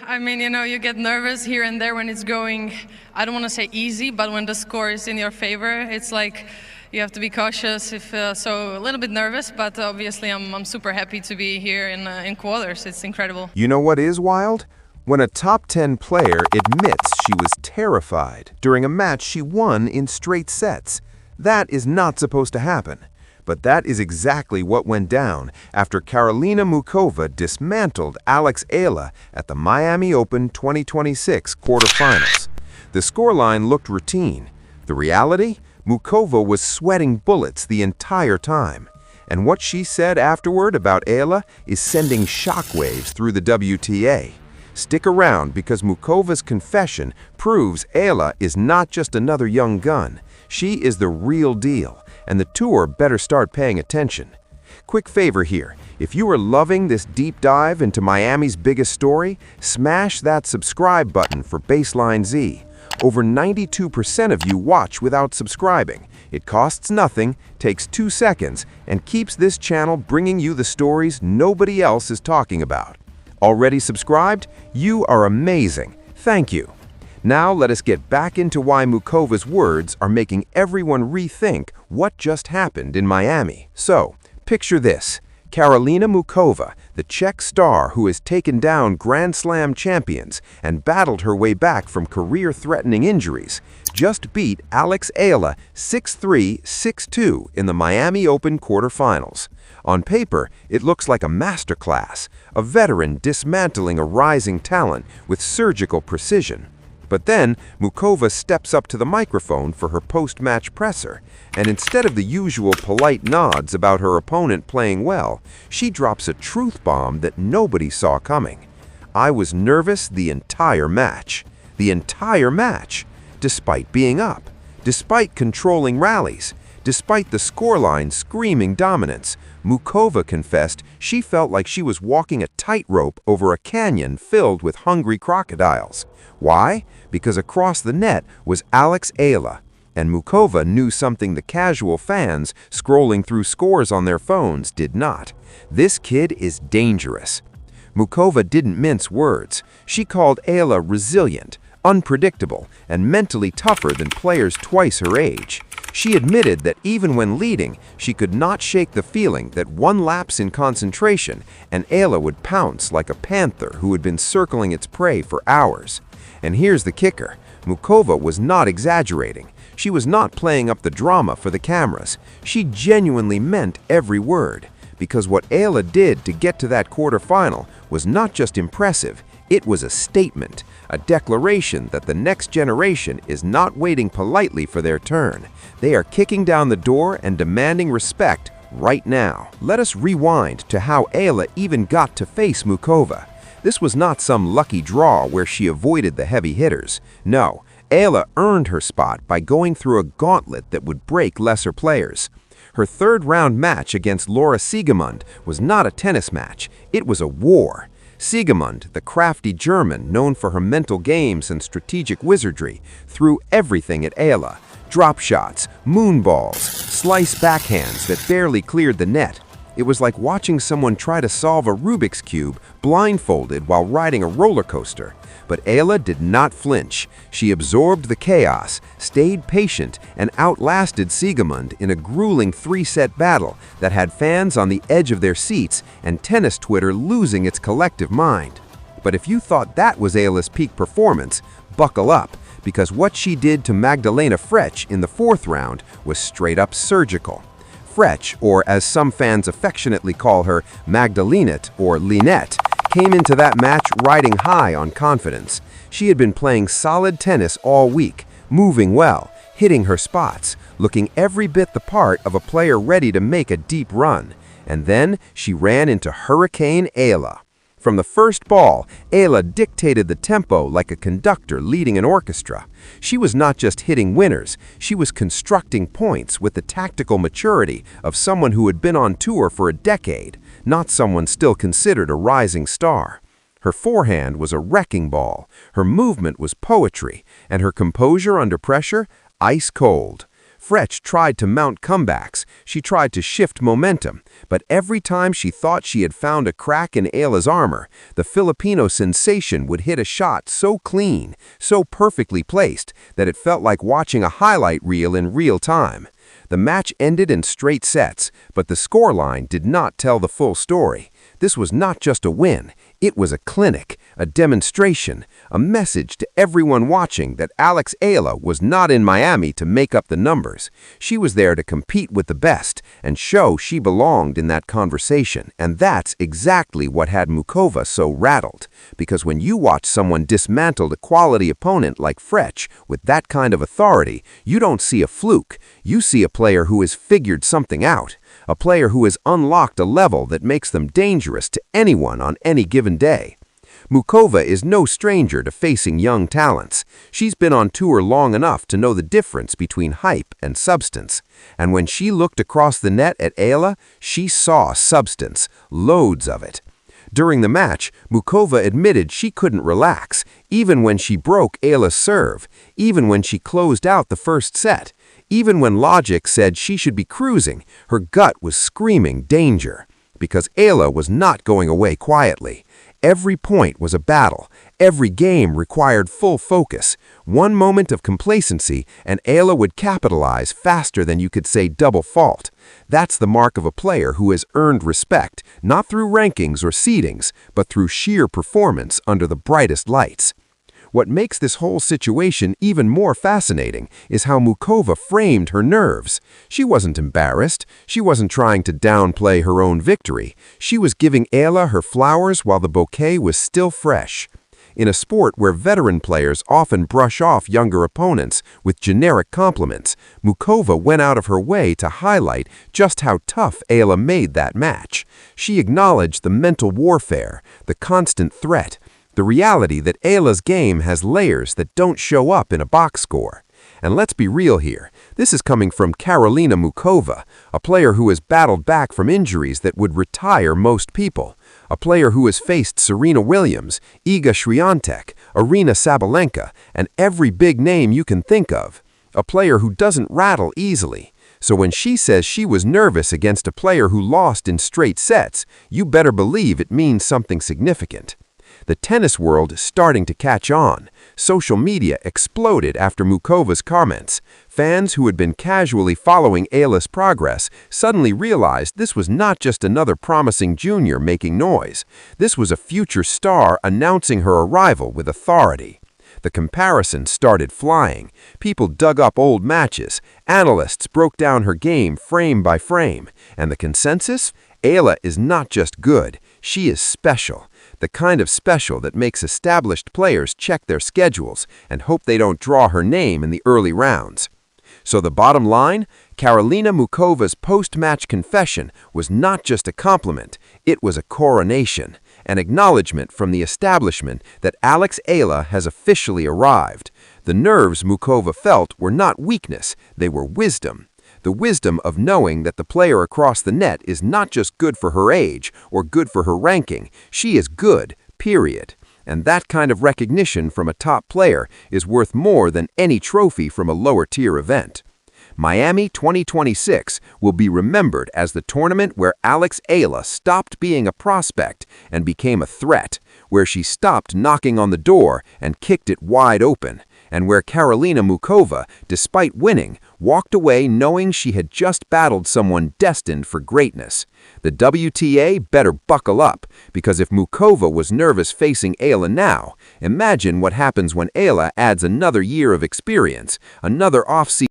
I mean, you get nervous here and there when it's going, I don't want to say easy, but when the score is in your favor, it's like you have to be cautious, so a little bit nervous, but obviously I'm super happy to be here in quarters. It's incredible. You know what is wild? When a top 10 player admits she was terrified during a match she won in straight sets. That is not supposed to happen. But that is exactly what went down after Karolína Muchová dismantled Eala at the Miami Open 2026 quarterfinals. The scoreline looked routine. The reality? Muchová was sweating bullets the entire time. And what she said afterward about Eala is sending shockwaves through the WTA. Stick around because Muchová's confession proves Eala is not just another young gun. She is the real deal, and the tour better start paying attention. Quick favor here, if you are loving this deep dive into Miami's biggest story, smash that subscribe button for Baseline Z. Over 92% of you watch without subscribing. It costs nothing, takes 2 seconds, and keeps this channel bringing you the stories nobody else is talking about. Already subscribed? You are amazing. Thank you. Now let us get back into why Muchová's words are making everyone rethink what just happened in Miami. So, picture this. Karolína Muchová, the Czech star who has taken down Grand Slam champions and battled her way back from career-threatening injuries, just beat Eala 6-3, 6-2 in the Miami Open quarterfinals. On paper, it looks like a masterclass, a veteran dismantling a rising talent with surgical precision. But then, Muchová steps up to the microphone for her post-match presser, and instead of the usual polite nods about her opponent playing well, she drops a truth bomb that nobody saw coming. I was nervous the entire match. The entire match. Despite being up. Despite controlling rallies. Despite the scoreline screaming dominance, Muchová confessed she felt like she was walking a tightrope over a canyon filled with hungry crocodiles. Why? Because across the net was Eala, and Muchová knew something the casual fans scrolling through scores on their phones did not. This kid is dangerous. Muchová didn't mince words. She called Eala resilient, unpredictable, and mentally tougher than players twice her age. She admitted that even when leading, she could not shake the feeling that one lapse in concentration and Eala would pounce like a panther who had been circling its prey for hours. And here's the kicker. Muchová was not exaggerating. She was not playing up the drama for the cameras. She genuinely meant every word. Because what Eala did to get to that quarterfinal was not just impressive, it was a statement, a declaration that the next generation is not waiting politely for their turn. They are kicking down the door and demanding respect right now. Let us rewind to how Eala even got to face Muchová. This was not some lucky draw where she avoided the heavy hitters. No, Eala earned her spot by going through a gauntlet that would break lesser players. Her third-round match against Laura Siegemund was not a tennis match. It was a war. Siegemund, the crafty German known for her mental games and strategic wizardry, threw everything at Eala. Drop shots, moonballs, slice backhands that barely cleared the net. It was like watching someone try to solve a Rubik's Cube blindfolded while riding a roller coaster. But Eala did not flinch. She absorbed the chaos, stayed patient, and outlasted Siegemund in a grueling 3-set battle that had fans on the edge of their seats and tennis Twitter losing its collective mind. But if you thought that was Eala's peak performance, buckle up, because what she did to Magdalena Frech in the 4th round was straight-up surgical. Frech, or as some fans affectionately call her, Magdalenette or Linette, came into that match riding high on confidence. She had been playing solid tennis all week, moving well, hitting her spots, looking every bit the part of a player ready to make a deep run. And then she ran into Hurricane Eala. From the first ball, Eala dictated the tempo like a conductor leading an orchestra. She was not just hitting winners, she was constructing points with the tactical maturity of someone who had been on tour for a decade, not someone still considered a rising star. Her forehand was a wrecking ball, her movement was poetry, and her composure under pressure, ice cold. Fretch tried to mount comebacks, she tried to shift momentum, but every time she thought she had found a crack in Eala's armor, the Filipino sensation would hit a shot so clean, so perfectly placed, that it felt like watching a highlight reel in real time. The match ended in straight sets, but the scoreline did not tell the full story. This was not just a win, it was a clinic, a demonstration, a message to everyone watching that Eala was not in Miami to make up the numbers. She was there to compete with the best and show she belonged in that conversation. And that's exactly what had Muchová so rattled. Because when you watch someone dismantle a quality opponent like Fretch with that kind of authority, you don't see a fluke. You see a player who has figured something out. A player who has unlocked a level that makes them dangerous to anyone on any given day. Muchová is no stranger to facing young talents. She's been on tour long enough to know the difference between hype and substance. And when she looked across the net at Eala, she saw substance, loads of it. During the match, Muchová admitted she couldn't relax, even when she broke Eala's serve, even when she closed out the first set. Even when logic said she should be cruising, her gut was screaming danger. Because Eala was not going away quietly. Every point was a battle. Every game required full focus. One moment of complacency, and Eala would capitalize faster than you could say double fault. That's the mark of a player who has earned respect, not through rankings or seedings, but through sheer performance under the brightest lights. What makes this whole situation even more fascinating is how Muchová framed her nerves. She wasn't embarrassed. She wasn't trying to downplay her own victory. She was giving Eala her flowers while the bouquet was still fresh. In a sport where veteran players often brush off younger opponents with generic compliments, Muchová went out of her way to highlight just how tough Eala made that match. She acknowledged the mental warfare, the constant threat, the reality that Eala's game has layers that don't show up in a box score. And let's be real here, this is coming from Karolína Muchová, a player who has battled back from injuries that would retire most people. A player who has faced Serena Williams, Iga Swiatek, Aryna Sabalenka, and every big name you can think of. A player who doesn't rattle easily. So when she says she was nervous against a player who lost in straight sets, you better believe it means something significant. The tennis world is starting to catch on. Social media exploded after Muchová's comments. Fans who had been casually following Eala's progress suddenly realized this was not just another promising junior making noise. This was a future star announcing her arrival with authority. The comparisons started flying. People dug up old matches. Analysts broke down her game frame by frame. And the consensus? Eala is not just good, she is special. The kind of special that makes established players check their schedules and hope they don't draw her name in the early rounds. So the bottom line, Karolína Muchová's post-match confession was not just a compliment, it was a coronation, an acknowledgement from the establishment that Eala has officially arrived. The nerves Muchová felt were not weakness, they were wisdom. The wisdom of knowing that the player across the net is not just good for her age or good for her ranking, she is good, period. And that kind of recognition from a top player is worth more than any trophy from a lower-tier event. Miami 2026 will be remembered as the tournament where Eala stopped being a prospect and became a threat, where she stopped knocking on the door and kicked it wide open, and where Karolína Muchová, despite winning, walked away knowing she had just battled someone destined for greatness. The WTA better buckle up, because if Muchová was nervous facing Eala now, imagine what happens when Eala adds another year of experience, another off-season